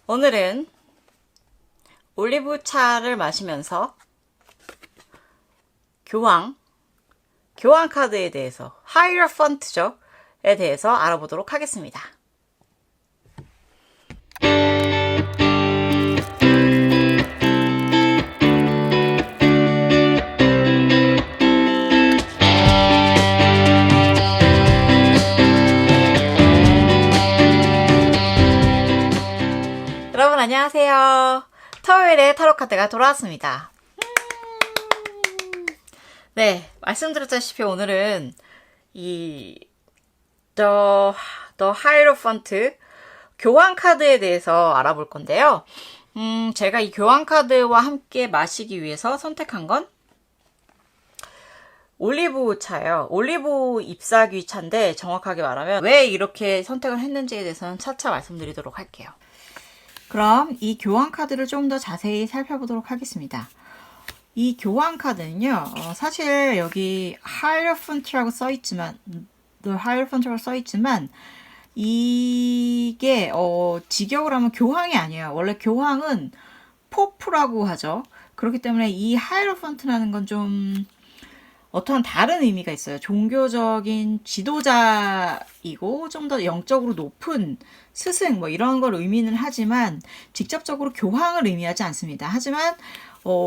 오늘은 올리브차를 마시면서 교황 카드에 대해서, 하이어펀트죠, 에 대해서 알아보도록 하겠습니다. 여러분 안녕하세요. 토요일에 타로카드가 돌아왔습니다. 네, 말씀드렸다시피 오늘은 이 The Hierophant 교황 카드에 대해서 알아볼 건데요. 제가 이 교황 카드와 함께 마시기 위해서 선택한 건 올리브 차예요. 올리브 잎사귀 차인데, 정확하게 말하면 왜 이렇게 선택을 했는지에 대해서는 차차 말씀드리도록 할게요. 그럼 이 교황 카드를 좀 더 자세히 살펴보도록 하겠습니다. 이 교황 카드는요, 사실 여기 하이어펀트라고 써있지만, The Hierophant라고 써있지만, 이게 직역을 하면 교황이 아니에요. 원래 교황은 포프라고 하죠. 그렇기 때문에 이 하이어펀트라는 건 좀 어떠한 다른 의미가 있어요. 종교적인 지도자이고 좀 더 영적으로 높은 스승 뭐 이런 걸 의미는 하지만 직접적으로 교황을 의미하지 않습니다. 하지만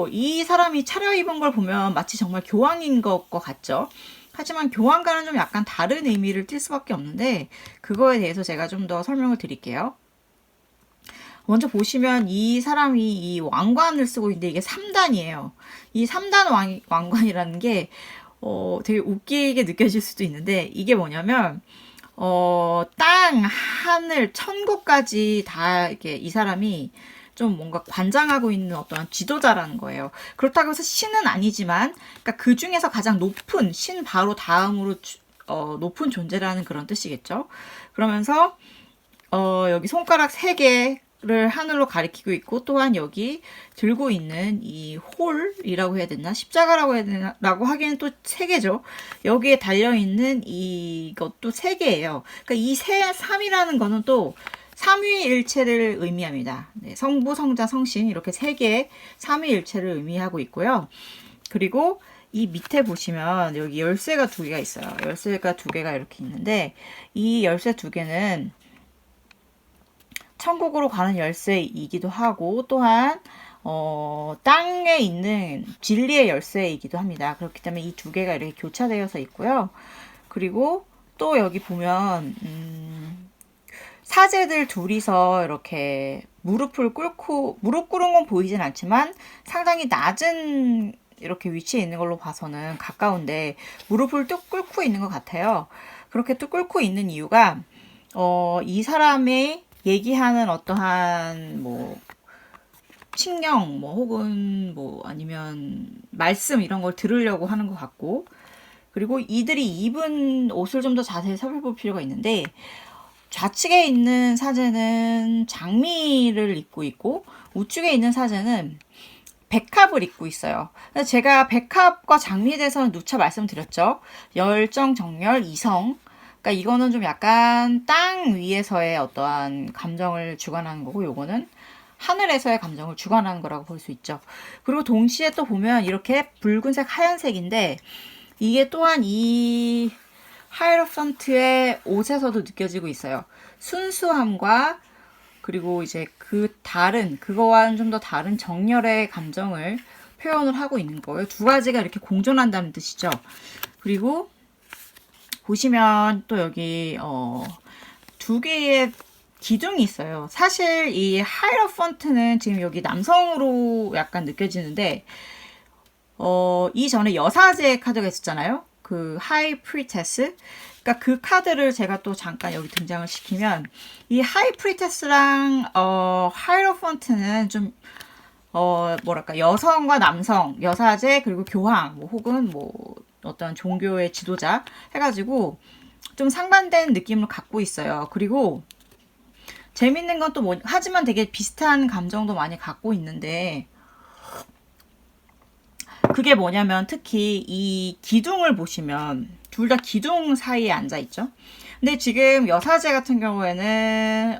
이 사람이 차려입은 걸 보면 마치 정말 교황인 것 같죠. 하지만 교황과는 좀 약간 다른 의미를 띌 수밖에 없는데, 그거에 대해서 제가 좀 더 설명을 드릴게요. 먼저 보시면 이 사람이 이 왕관을 쓰고 있는데 이게 3단이에요. 이 3단 왕관이라는 게 되게 웃기게 느껴질 수도 있는데, 이게 뭐냐면 땅, 하늘, 천국까지 다 이렇게 이 사람이 좀 뭔가 관장하고 있는 어떠한 지도자라는 거예요. 그렇다고 해서 신은 아니지만, 그러니까 그 중에서 가장 높은, 신 바로 다음으로 높은 존재라는 그런 뜻이겠죠. 그러면서 여기 손가락 3개를 하늘로 가리키고 있고, 또한 여기 들고 있는 이 홀이라고 해야 되나, 십자가라고 해야 되나라고 하기에는 또 3개죠. 여기에 달려있는 이것도 3개예요. 그러니까 이 3이라는 거는 또 삼위일체를 의미합니다. 네, 성부, 성자, 성신 이렇게 3개의 삼위일체를 의미하고 있고요. 그리고 이 밑에 보시면 여기 열쇠가 2개가 있어요. 열쇠가 2개가 이렇게 있는데, 이 열쇠 2개는 천국으로 가는 열쇠이기도 하고, 또한 땅에 있는 진리의 열쇠이기도 합니다. 그렇기 때문에 이 2개가 이렇게 교차되어서 있고요. 그리고 또 여기 보면 사제들 둘이서 이렇게 무릎 꿇은 건 보이진 않지만 상당히 낮은 이렇게 위치에 있는 걸로 봐서는 가까운데 무릎을 뚝 꿇고 있는 것 같아요. 그렇게 뚝 꿇고 있는 이유가 이 사람의 얘기하는 어떠한 뭐 칙령 뭐 혹은 뭐 아니면 말씀 이런 걸 들으려고 하는 것 같고, 그리고 이들이 입은 옷을 좀 더 자세히 살펴볼 필요가 있는데, 좌측에 있는 사제는 장미를 입고 있고 우측에 있는 사제는 백합을 입고 있어요. 제가 백합과 장미에 대해서는 누차 말씀드렸죠. 열정, 정열, 이성. 그러니까 이거는 좀 약간 땅 위에서의 어떠한 감정을 주관하는 거고, 요거는 하늘에서의 감정을 주관하는 거라고 볼 수 있죠. 그리고 동시에 또 보면 이렇게 붉은색, 하얀색인데, 이게 또한 이 하이어펀트의 옷에서도 느껴지고 있어요. 순수함과, 그리고 이제 그거와는 좀 더 다른 정열의 감정을 표현을 하고 있는 거예요. 2가지가 이렇게 공존한다는 뜻이죠. 그리고 보시면 또 여기 2개의 기둥이 있어요. 사실 이 하이어펀트는 지금 여기 남성으로 약간 느껴지는데, 이전에 여사제 카드가 있었잖아요. 그 하이 프리테스. 그러니까 그 카드를 제가 또 잠깐 여기 등장을 시키면, 이 하이 프리테스랑 하이어펀트는 좀 뭐랄까, 여성과 남성, 여사제, 그리고 교황, 뭐 혹은 뭐 어떤 종교의 지도자 해가지고 좀 상반된 느낌을 갖고 있어요. 그리고 재밌는 건 또 하지만 되게 비슷한 감정도 많이 갖고 있는데, 그게 뭐냐면 특히 이 기둥을 보시면 둘 다 기둥 사이에 앉아 있죠. 근데 지금 여사제 같은 경우에는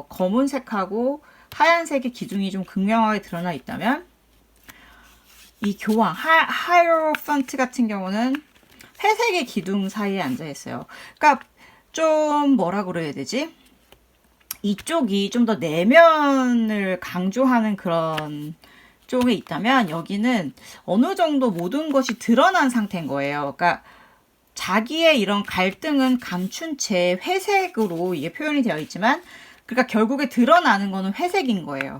검은색하고 하얀색의 기둥이 좀 극명하게 드러나 있다면, 이 교황, 하이로펀트 같은 경우는 회색의 기둥 사이에 앉아 있어요. 그러니까 좀 뭐라 그래야 되지? 이쪽이 좀 더 내면을 강조하는 그런 쪽에 있다면, 여기는 어느 정도 모든 것이 드러난 상태인 거예요. 그러니까 자기의 이런 갈등은 감춘 채 회색으로 이게 표현이 되어 있지만, 그러니까 결국에 드러나는 거는 회색인 거예요.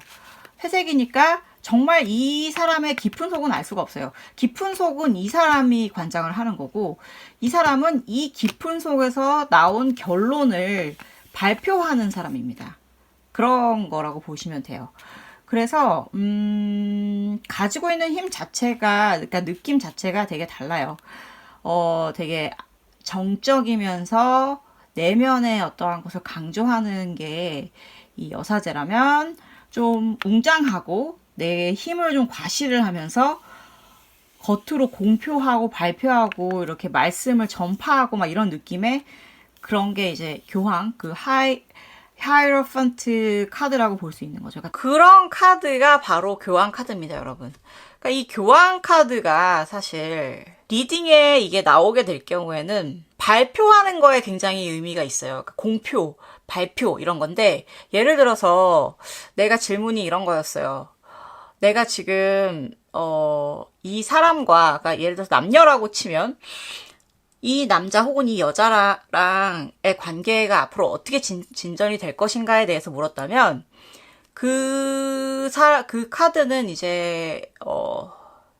회색이니까 정말 이 사람의 깊은 속은 알 수가 없어요. 깊은 속은 이 사람이 관장을 하는 거고, 이 사람은 이 깊은 속에서 나온 결론을 발표하는 사람입니다. 그런 거라고 보시면 돼요. 그래서 가지고 있는 힘 자체가, 그러니까 느낌 자체가 되게 달라요. 되게 정적이면서 내면의 어떠한 것을 강조하는 게 이 여사제라면, 좀 웅장하고 내 힘을 좀 과시를 하면서 겉으로 공표하고 발표하고 이렇게 말씀을 전파하고 막 이런 느낌의 그런 게 이제 교황, 그 하이로펀트 카드라고 볼 수 있는 거죠. 그러니까 그런 카드가 바로 교황 카드입니다, 여러분. 그러니까 이 교황 카드가 사실 리딩에 이게 나오게 될 경우에는 발표하는 거에 굉장히 의미가 있어요. 그러니까 공표, 발표 이런 건데, 예를 들어서 내가 질문이 이런 거였어요. 내가 지금 이 사람과, 그러니까 예를 들어서 남녀라고 치면 이 남자 혹은 이 여자랑의 관계가 앞으로 어떻게 진전이 될 것인가에 대해서 물었다면, 그 카드는 이제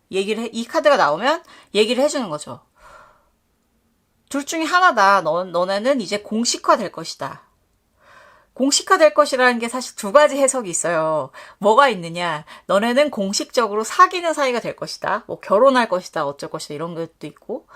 이 카드가 나오면 얘기를 해주는 거죠. 둘 중에 하나다. 너네는 이제 공식화 될 것이다. 공식화 될 것이라는 게 사실 두 가지 해석이 있어요. 뭐가 있느냐? 너네는 공식적으로 사귀는 사이가 될 것이다. 뭐 결혼할 것이다. 어쩔 것이다. 이런 것도 있고.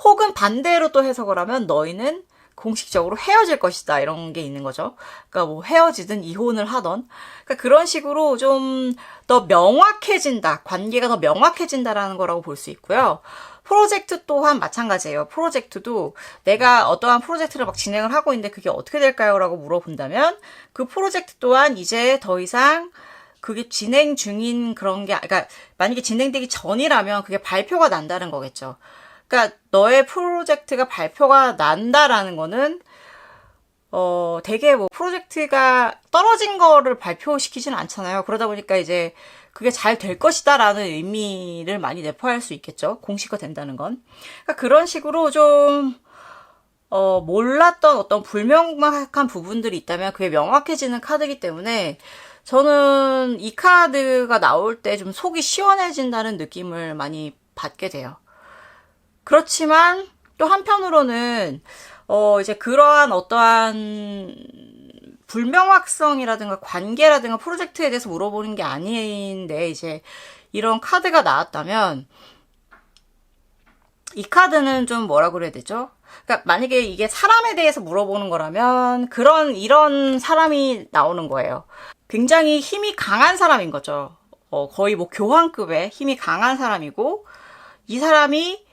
혹은 반대로 또 해석을 하면 너희는 공식적으로 헤어질 것이다. 이런 게 있는 거죠. 그러니까 뭐 헤어지든 이혼을 하던. 그러니까 그런 식으로 좀 더 명확해진다. 관계가 더 명확해진다라는 거라고 볼 수 있고요. 프로젝트 또한 마찬가지예요. 프로젝트도 내가 어떠한 프로젝트를 막 진행을 하고 있는데 그게 어떻게 될까요? 라고 물어본다면, 그 프로젝트 또한 이제 더 이상 그게 진행 중인 그런 게, 그러니까 만약에 진행되기 전이라면 그게 발표가 난다는 거겠죠. 그러니까 너의 프로젝트가 발표가 난다라는 거는 되게 뭐 프로젝트가 떨어진 거를 발표시키지는 않잖아요. 그러다 보니까 이제 그게 잘 될 것이다 라는 의미를 많이 내포할 수 있겠죠. 공식화 된다는 건. 그러니까 그런 식으로 좀 몰랐던 어떤 불명확한 부분들이 있다면 그게 명확해지는 카드이기 때문에, 저는 이 카드가 나올 때 좀 속이 시원해진다는 느낌을 많이 받게 돼요. 그렇지만 또 한편으로는 이제 그러한 어떠한 불명확성이라든가 관계라든가 프로젝트에 대해서 물어보는 게 아닌데, 이제 이런 카드가 나왔다면 이 카드는 좀 뭐라 그래야 되죠? 그러니까 만약에 이게 사람에 대해서 물어보는 거라면 이런 사람이 나오는 거예요. 굉장히 힘이 강한 사람인 거죠. 거의 뭐 교황급의 힘이 강한 사람이고, 이 사람이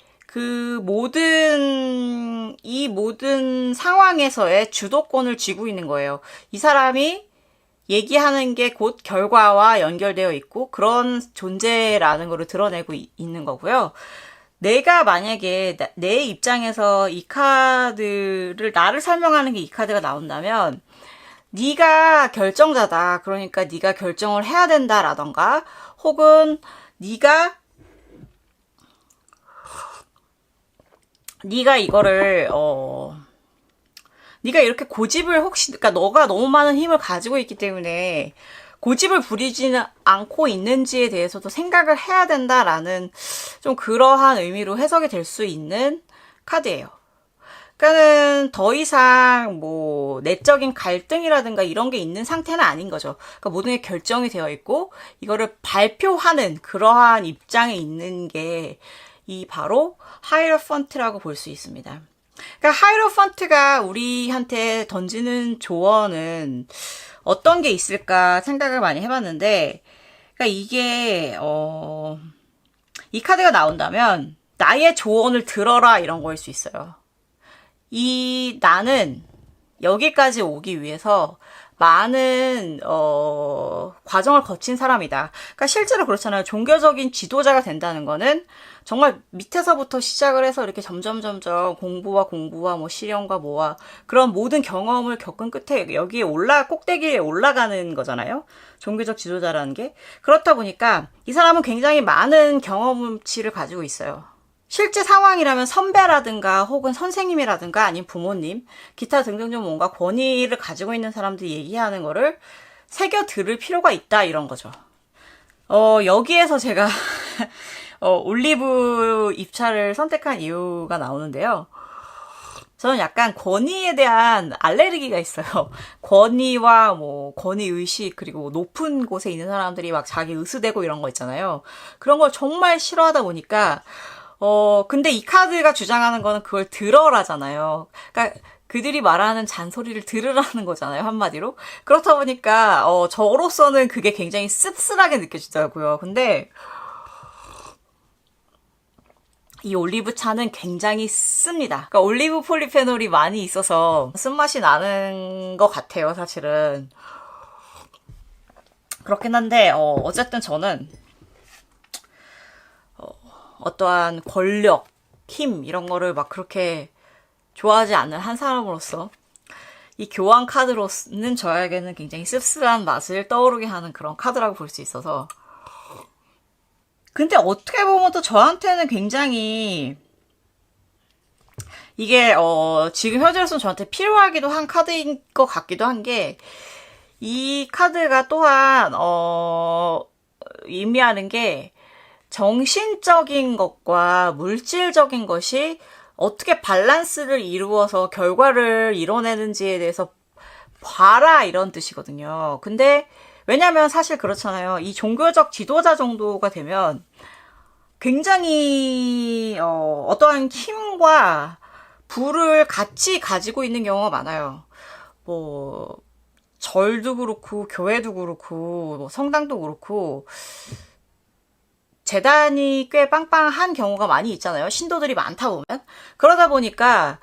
이 모든 상황에서의 주도권을 쥐고 있는 거예요. 이 사람이 얘기하는 게 곧 결과와 연결되어 있고 그런 존재라는 거를 드러내고 있는 거고요. 내가 만약에 내 입장에서 이 카드를, 나를 설명하는 게 이 카드가 나온다면, 네가 결정자다. 그러니까 네가 결정을 해야 된다라던가, 혹은 네가 이거를 네가 이렇게 고집을 그러니까 너가 너무 많은 힘을 가지고 있기 때문에 고집을 부리지는 않고 있는지에 대해서도 생각을 해야 된다라는 좀 그러한 의미로 해석이 될 수 있는 카드예요. 그러니까는 더 이상 뭐 내적인 갈등이라든가 이런 게 있는 상태는 아닌 거죠. 그러니까 모든 게 결정이 되어 있고 이거를 발표하는 그러한 입장에 있는 게 이 바로 하이로펀트라고 볼 수 있습니다. 그러니까 하이로펀트가 우리한테 던지는 조언은 어떤 게 있을까 생각을 많이 해봤는데, 그러니까 이게 이 카드가 나온다면 나의 조언을 들어라 이런 거일 수 있어요. 나는 여기까지 오기 위해서 많은 과정을 거친 사람이다. 그러니까 실제로 그렇잖아요. 종교적인 지도자가 된다는 거는 정말 밑에서부터 시작을 해서 이렇게 점점 공부와 뭐 실현과 뭐와 그런 모든 경험을 겪은 끝에 여기에 꼭대기에 올라가는 거잖아요. 종교적 지도자라는 게. 그렇다 보니까 이 사람은 굉장히 많은 경험치를 가지고 있어요. 실제 상황이라면 선배라든가 혹은 선생님이라든가 아니면 부모님, 기타 등등등 뭔가 권위를 가지고 있는 사람들이 얘기하는 거를 새겨 들을 필요가 있다 이런 거죠. 여기에서 제가 올리브 입차를 선택한 이유가 나오는데요. 저는 약간 권위에 대한 알레르기가 있어요. 권위와 뭐 권위의식 그리고 높은 곳에 있는 사람들이 막 자기 으스대고 이런 거 있잖아요. 그런 걸 정말 싫어하다 보니까 근데 이 카드가 주장하는 거는 그걸 들어라잖아요. 그러니까 그들이 말하는 잔소리를 들으라는 거잖아요, 한마디로. 그렇다 보니까 저로서는 그게 굉장히 씁쓸하게 느껴지더라고요. 근데 이 올리브 차는 굉장히 씁니다. 그러니까 올리브 폴리페놀이 많이 있어서 쓴맛이 나는 것 같아요, 사실은. 그렇긴 한데 어쨌든 저는 어떠한 권력, 힘 이런 거를 막 그렇게 좋아하지 않는 한 사람으로서 이 교환 카드로는 저에게는 굉장히 씁쓸한 맛을 떠오르게 하는 그런 카드라고 볼 수 있어서. 근데 어떻게 보면 또 저한테는 굉장히 이게 지금 현재로서는 저한테 필요하기도 한 카드인 것 같기도 한 게 이 카드가 또한 의미하는 게 정신적인 것과 물질적인 것이 어떻게 밸런스를 이루어서 결과를 이뤄내는지에 대해서 봐라 이런 뜻이거든요. 근데 왜냐면 사실 그렇잖아요. 이 종교적 지도자 정도가 되면 굉장히 어떠한 힘과 부를 같이 가지고 있는 경우가 많아요. 뭐 절도 그렇고 교회도 그렇고 뭐 성당도 그렇고 재단이 꽤 빵빵한 경우가 많이 있잖아요. 신도들이 많다 보면. 그러다 보니까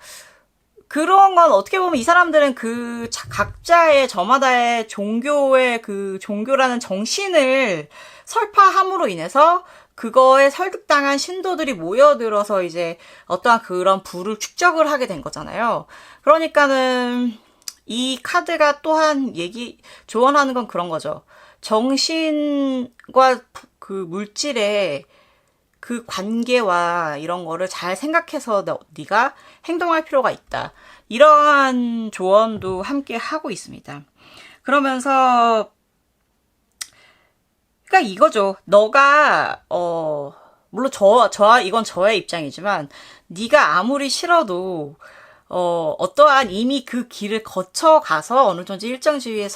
그런 건 어떻게 보면 이 사람들은 그 각자의 저마다의 종교의 그 종교라는 정신을 설파함으로 인해서 그거에 설득당한 신도들이 모여들어서 이제 어떠한 그런 부를 축적을 하게 된 거잖아요. 그러니까는 이 카드가 또한 조언하는 건 그런 거죠. 정신과 그 물질의 그 관계와 이런 거를 잘 생각해서 네가 행동할 필요가 있다. 이러한 조언도 함께 하고 있습니다. 그러면서 그러니까 이거죠. 너가 물론 이건 저의 입장이지만 네가 아무리 싫어도 어떠한 이미 그 길을 거쳐가서 어느 정도 일정 지위에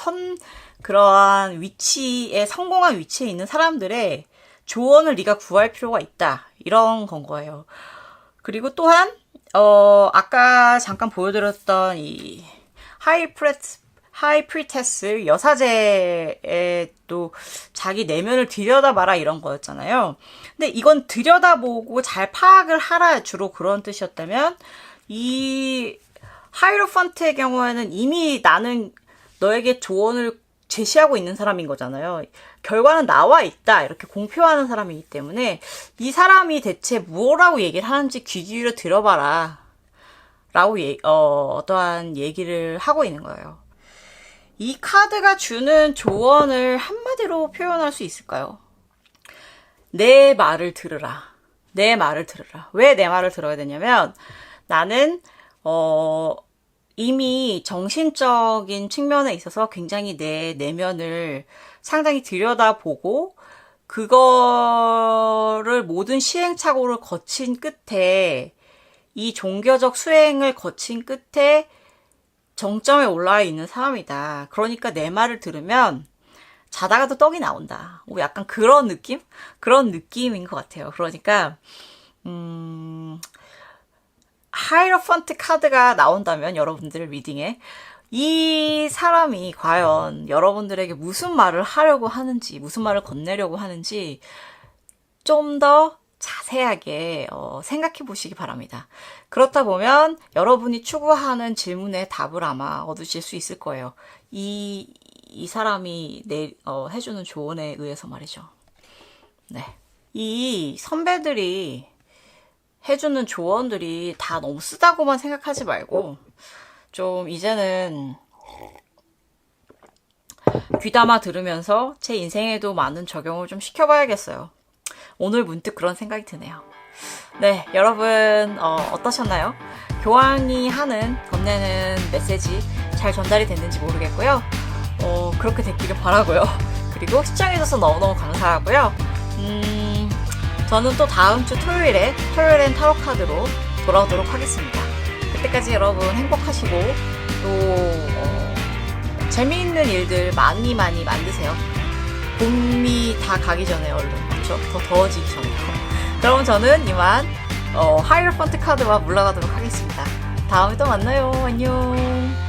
그러한 위치에 성공한 위치에 있는 사람들의 조언을 네가 구할 필요가 있다. 이런 건 거예요. 그리고 또한 아까 잠깐 보여드렸던 이 하이 프리테스 여사제의 또 자기 내면을 들여다봐라 이런 거였잖아요. 근데 이건 들여다보고 잘 파악을 하라 주로 그런 뜻이었다면 이 하이로펀트의 경우에는 이미 나는 너에게 조언을 제시하고 있는 사람인 거잖아요. 결과는 나와 있다 이렇게 공표하는 사람이기 때문에 이 사람이 대체 뭐라고 얘기를 하는지 귀 기울여 들어봐라 라고 어떠한 얘기를 하고 있는 거예요. 이 카드가 주는 조언을 한마디로 표현할 수 있을까요? 내 말을 들으라. 내 말을 들으라. 왜 내 말을 들어야 되냐면 나는 이미 정신적인 측면에 있어서 굉장히 내 내면을 상당히 들여다보고 그거를 모든 시행착오를 거친 끝에 이 종교적 수행을 거친 끝에 정점에 올라와 있는 사람이다. 그러니까 내 말을 들으면 자다가도 떡이 나온다. 뭐 약간 그런 느낌? 그런 느낌인 것 같아요. 그러니까 하이로펀트 카드가 나온다면 여러분들 리딩에 이 사람이 과연 여러분들에게 무슨 말을 하려고 하는지, 무슨 말을 건네려고 하는지 좀 더 자세하게 생각해 보시기 바랍니다. 그렇다 보면 여러분이 추구하는 질문의 답을 아마 얻으실 수 있을 거예요. 이 이 사람이 해주는 조언에 의해서 말이죠. 네. 이 선배들이 해주는 조언들이 다 너무 쓰다고만 생각하지 말고, 좀 이제는 귀담아 들으면서 제 인생에도 많은 적용을 좀 시켜봐야겠어요. 오늘 문득 그런 생각이 드네요. 네, 여러분 어떠셨나요? 교황이 건네는 메시지 잘 전달이 됐는지 모르겠고요. 그렇게 됐기를 바라고요. 그리고 시청해주셔서 너무너무 감사하고요. 저는 또 다음 주 토요일엔 타로 카드로 돌아오도록 하겠습니다. 그때까지 여러분 행복하시고 또 재미있는 일들 많이 만드세요. 봄이 다 가기 전에 얼른, 그렇죠? 더 더워지기 전에요. 그럼 저는 이만 하이로펀트 카드와 물러가도록 하겠습니다. 다음에 또 만나요. 안녕.